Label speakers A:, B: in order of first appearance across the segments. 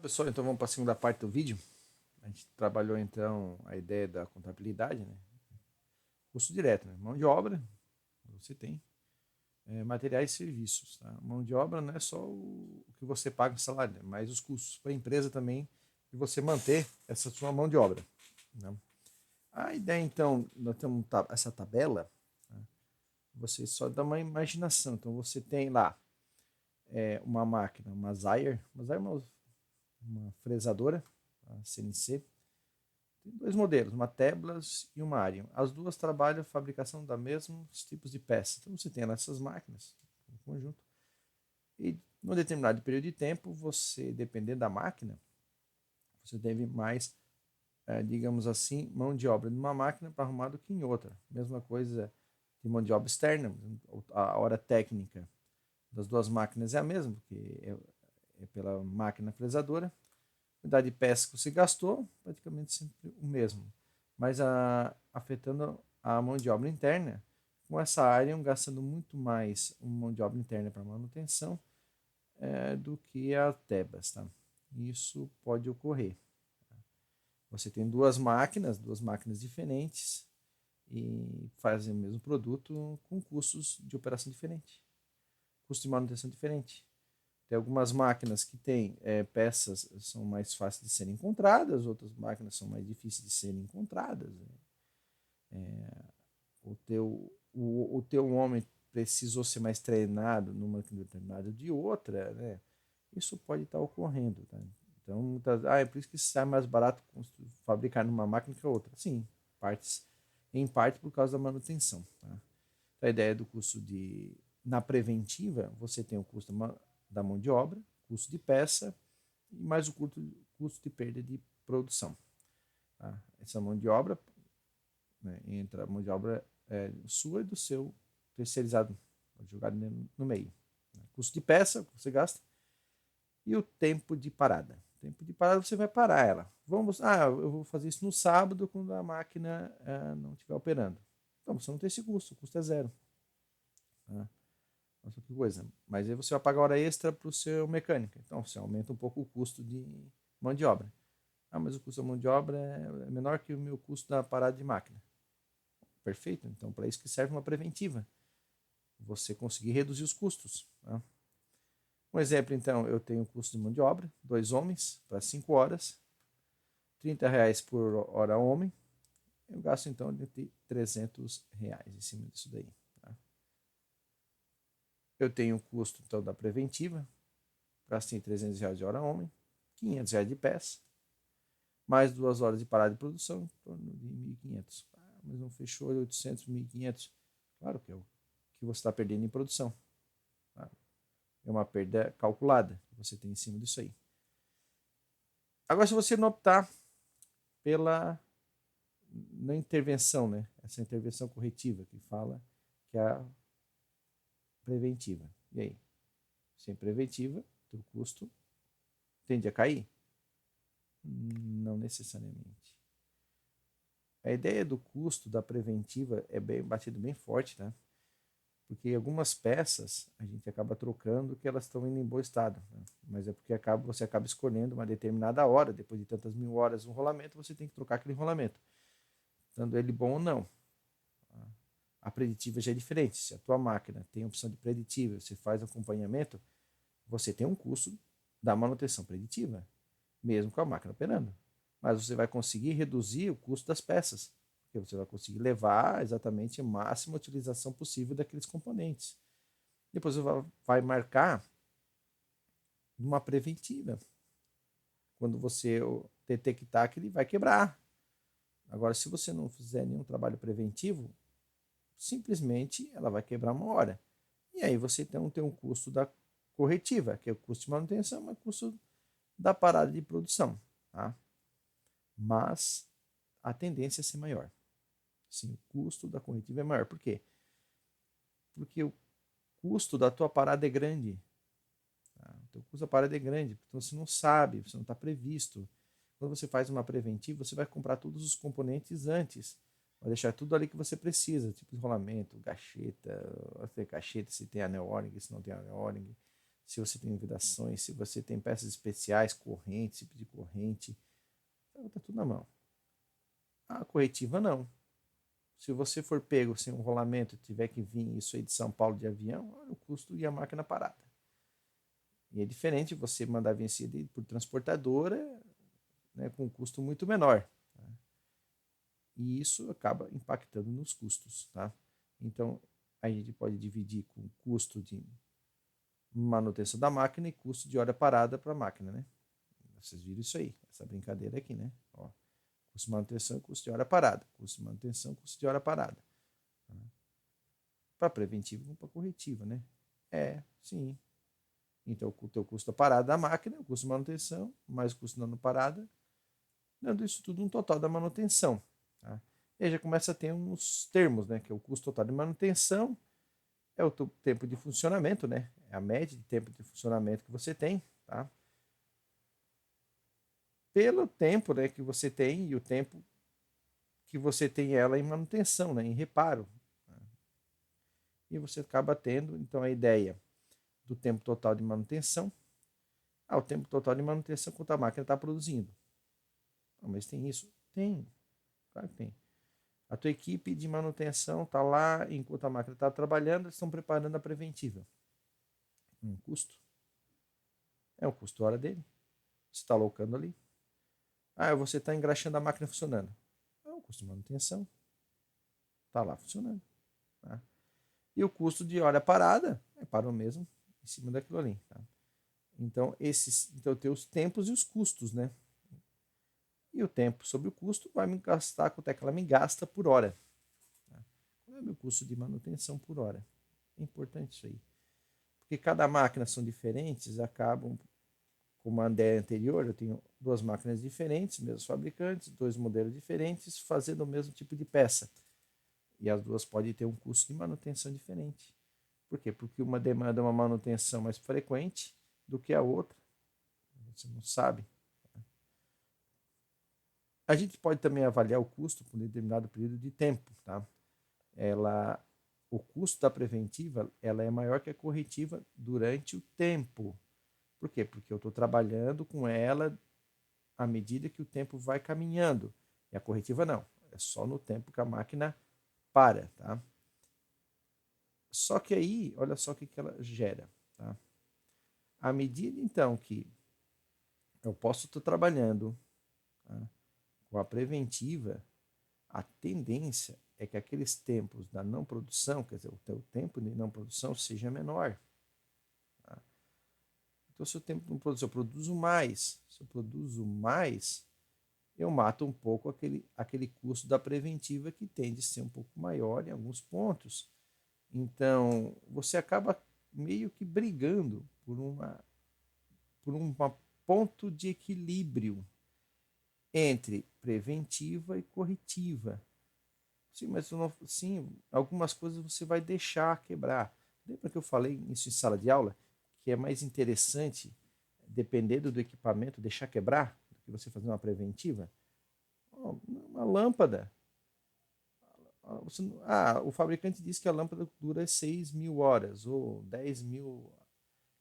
A: Pessoal, então vamos para a segunda parte do vídeo. A gente trabalhou então a ideia da contabilidade, né? Custo direto, né? Mão de obra, você tem materiais e serviços. Tá? Mão de obra não é só o que você paga no salário, né? Mas os custos para a empresa também de você manter essa sua mão de obra. Né? A ideia então, nós temos essa tabela, tá? Você só dá uma imaginação. Então você tem lá uma máquina, uma Zire é uma fresadora, a CNC. Tem dois modelos, uma Teblas e uma Arion. As duas trabalham a fabricação da mesmos tipos de peças. Então você tem essas máquinas em conjunto. E num determinado período de tempo, você, dependendo da máquina, você teve mais, digamos assim, mão de obra numa máquina para arrumar do que em outra. Mesma coisa de mão de obra externa, a hora técnica das duas máquinas é a mesma, porque é pela máquina fresadora. A quantidade de peças que você gastou, praticamente sempre o mesmo. Mas afetando a mão de obra interna, com essa área gastando muito mais mão de obra interna para manutenção do que a Tebas. Tá? Isso pode ocorrer. Você tem duas máquinas diferentes e fazem o mesmo produto com custos de operação diferentes, custo de manutenção diferente. Tem algumas máquinas que têm peças são mais fáceis de serem encontradas, outras máquinas são mais difíceis de serem encontradas. O teu homem precisou ser mais treinado numa determinada de outra, né? Isso pode estar ocorrendo. Tá? Então, é por isso que sai mais barato fabricar numa máquina que a outra. Sim, em parte por causa da manutenção. Tá? Então, a ideia do custo na preventiva, você tem o custo da mão de obra, custo de peça, e mais o custo de perda de produção. Tá? Essa mão de obra, né, entra a mão de obra sua e do seu terceirizado, jogado no meio. Custo de peça que você gasta e o tempo de parada. O tempo de parada você vai parar ela. Eu vou fazer isso no sábado quando a máquina não estiver operando. Então você não tem esse custo, o custo é zero. Tá? Nossa, que coisa. Mas aí você vai pagar hora extra para o seu mecânico. Então você aumenta um pouco o custo de mão de obra. Mas o custo da mão de obra é menor que o meu custo da parada de máquina. Perfeito. Então, para isso que serve uma preventiva. Você conseguir reduzir os custos. Tá? Um exemplo, então, eu tenho o custo de mão de obra, 2 homens para 5 horas, R$ 30 por hora homem. Eu gasto, então, de R$ 300 em cima disso daí. Tá? Eu tenho o custo, então, da preventiva, gastei R$ 300 de hora homem, R$ 500 de peça, mais 2 horas de parada de produção, em torno de 1.500. Mas não fechou 800, 1.500. Claro que é o que você está perdendo em produção. Tá? É uma perda calculada que você tem em cima disso aí. Agora, se você não optar na intervenção, né? Essa intervenção corretiva que fala que é a preventiva. E aí? Sem preventiva, o custo tende a cair? Não necessariamente. A ideia do custo da preventiva é batido bem forte, tá? Porque algumas peças a gente acaba trocando que elas estão indo em bom estado, né? Mas é porque você acaba escolhendo uma determinada hora, depois de tantas mil horas um rolamento, você tem que trocar aquele rolamento, estando ele bom ou não. A preditiva já é diferente. Se a tua máquina tem a opção de preditiva, você faz acompanhamento, você tem um custo da manutenção preditiva, mesmo com a máquina operando. Mas você vai conseguir reduzir o custo das peças, porque você vai conseguir levar exatamente a máxima utilização possível daqueles componentes. Depois você vai marcar uma preventiva. Quando você detectar que ele vai quebrar. Agora, se você não fizer nenhum trabalho preventivo, simplesmente ela vai quebrar uma hora. E aí você tem um custo da corretiva, que é o custo de manutenção, mas o custo da parada de produção. Tá? Mas a tendência é ser maior. Sim, o custo da corretiva é maior. Por quê? Porque o custo da tua parada é grande. Tá? O teu custo da parada é grande, então você não sabe, você não está previsto. Quando você faz uma preventiva, você vai comprar todos os componentes antes. Vai deixar tudo ali que você precisa, tipo enrolamento, gacheta, se tem anel O-ring, se não tem anel O-ring. se você tem vedações, se você tem peças especiais, corrente, tipo de corrente, então tá tudo na mão. A corretiva não. Se você for pego sem um rolamento e tiver que vir isso aí de São Paulo de avião, olha o custo e a máquina parada. E é diferente você mandar vencer por transportadora, né, com um custo muito menor. Tá? E isso acaba impactando nos custos. Tá? Então, a gente pode dividir com custo de manutenção da máquina e custo de hora parada para a máquina. Né? Vocês viram isso aí, essa brincadeira aqui. Né? Ó, custo de manutenção e custo de hora parada. Custo de manutenção, custo de hora parada. Tá? Para preventiva e para corretiva. Né? Sim. Então, o teu custo da parada da máquina, o custo de manutenção, mais o custo de ano parada, dando isso tudo um total da manutenção. Tá? E aí já começa a ter uns termos, né? Que é o custo total de manutenção, é o teu tempo de funcionamento, né? É a média de tempo de funcionamento que você tem, tá? Pelo tempo, né, que você tem e o tempo que você tem ela em manutenção, né, em reparo. Tá? E você acaba tendo, então, a ideia do tempo total de manutenção. O tempo total de manutenção quanto a máquina está produzindo. Mas tem isso? Tem, claro que tem. A tua equipe de manutenção está lá, enquanto a máquina está trabalhando, eles estão preparando a preventiva. Um custo. É o custo hora dele. Você está alocando ali. Você está engraxando a máquina funcionando. É o custo de manutenção. Está lá funcionando. Tá? E o custo de hora parada é para o mesmo, em cima daquilo ali. Tá? Então, então tem os tempos e os custos, né? E o tempo sobre o custo vai me gastar quanto é que ela me gasta por hora. Tá? Qual é o meu custo de manutenção por hora? É importante isso aí. Porque cada máquina são diferentes, acabam, como a ideia anterior, eu tenho duas máquinas diferentes, mesmos fabricantes, dois modelos diferentes, fazendo o mesmo tipo de peça. E as duas podem ter um custo de manutenção diferente. Por quê? Porque uma demanda uma manutenção mais frequente do que a outra. Você não sabe. A gente pode também avaliar o custo por um determinado período de tempo. Tá? O custo da preventiva ela é maior que a corretiva durante o tempo. Por quê? Porque eu estou trabalhando com ela à medida que o tempo vai caminhando. E a corretiva não. É só no tempo que a máquina para. Tá? Só que aí, olha só o que ela gera. Tá? À medida, então, que eu posso estar trabalhando, tá, com a preventiva, a tendência é que aqueles tempos da não produção, quer dizer, o teu tempo de não produção seja menor. Tá? Então, se o tempo de não produção, eu produzo mais. Se eu produzo mais, eu mato um pouco aquele custo da preventiva que tende a ser um pouco maior em alguns pontos. Então, você acaba meio que brigando por um ponto de equilíbrio entre preventiva e corretiva. Sim, mas sim, algumas coisas você vai deixar quebrar. Lembra que eu falei isso em sala de aula? Que é mais interessante, dependendo do equipamento, deixar quebrar do que você fazer uma preventiva? Uma lâmpada. O fabricante diz que a lâmpada dura 6.000 horas ou 10.000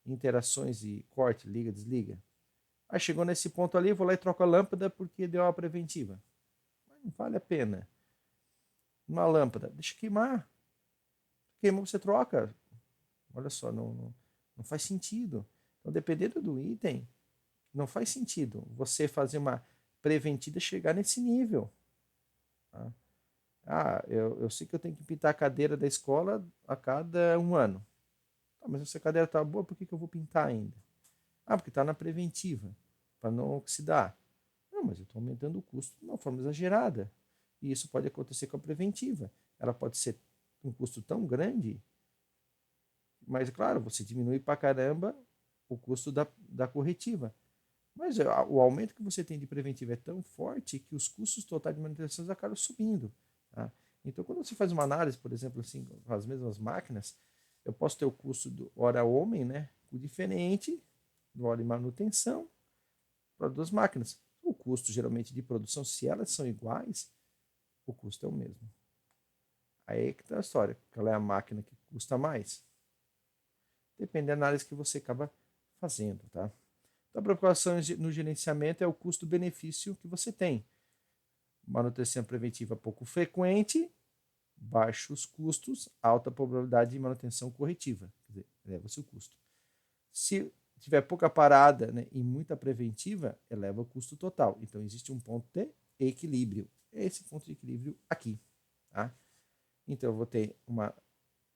A: interações e corte, liga, desliga. Aí chegou nesse ponto ali, vou lá e troco a lâmpada porque deu uma preventiva. Mas não vale a pena. Uma lâmpada, deixa queimar. Queimou, você troca. Olha só, não faz sentido. Então, dependendo do item, não faz sentido você fazer uma preventiva chegar nesse nível. Tá? Eu sei que eu tenho que pintar a cadeira da escola a cada 1 ano. Mas se a cadeira está boa, por que eu vou pintar ainda? Porque está na preventiva, para não oxidar. Não, mas eu estou aumentando o custo de uma forma exagerada. E isso pode acontecer com a preventiva. Ela pode ser um custo tão grande, mas claro, você diminui para caramba o custo da corretiva. Mas o aumento que você tem de preventiva é tão forte que os custos totais de manutenção acabam subindo. Tá? Então, quando você faz uma análise, por exemplo, assim, com as mesmas máquinas, eu posso ter o custo do hora homem, né, diferente do hora de manutenção para duas máquinas. O custo, geralmente, de produção, se elas são iguais, o custo é o mesmo. Aí é que está a história. Qual é a máquina que custa mais? depende da análise que você acaba fazendo, tá? Então, a preocupação no gerenciamento é o custo-benefício que você tem. Manutenção preventiva pouco frequente, baixos custos, alta probabilidade de manutenção corretiva, quer dizer, eleva o seu custo. Se tiver pouca parada, né, e muita preventiva, eleva o custo total. Então, existe um ponto de equilíbrio. É esse ponto de equilíbrio aqui. Tá? Então, eu vou ter uma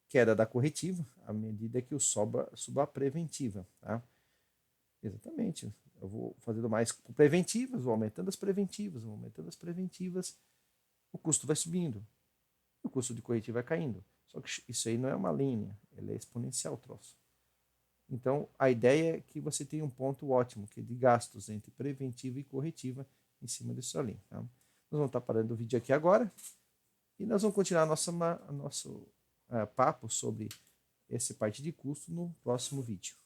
A: queda da corretiva à medida que eu suba a preventiva. Tá? Exatamente. Eu vou fazendo mais preventivas, vou aumentando as preventivas, o custo vai subindo. O custo de corretivo vai caindo. Só que isso aí não é uma linha, ele é exponencial o troço. Então, a ideia é que você tenha um ponto ótimo, que é de gastos entre preventiva e corretiva em cima disso ali. Tá? Nós vamos estar parando o vídeo aqui agora e nós vamos continuar nosso papo sobre essa parte de custo no próximo vídeo.